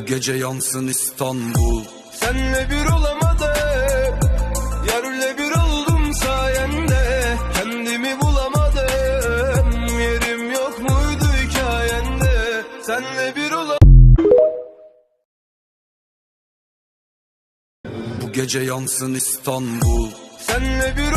Bu gece yansın İstanbul. Senle bir olamadım, yerle bir oldum sayende. Kendimi bulamadım, yerim yok muydu hikayende. Senle bir Bu gece yansın İstanbul. Senle bir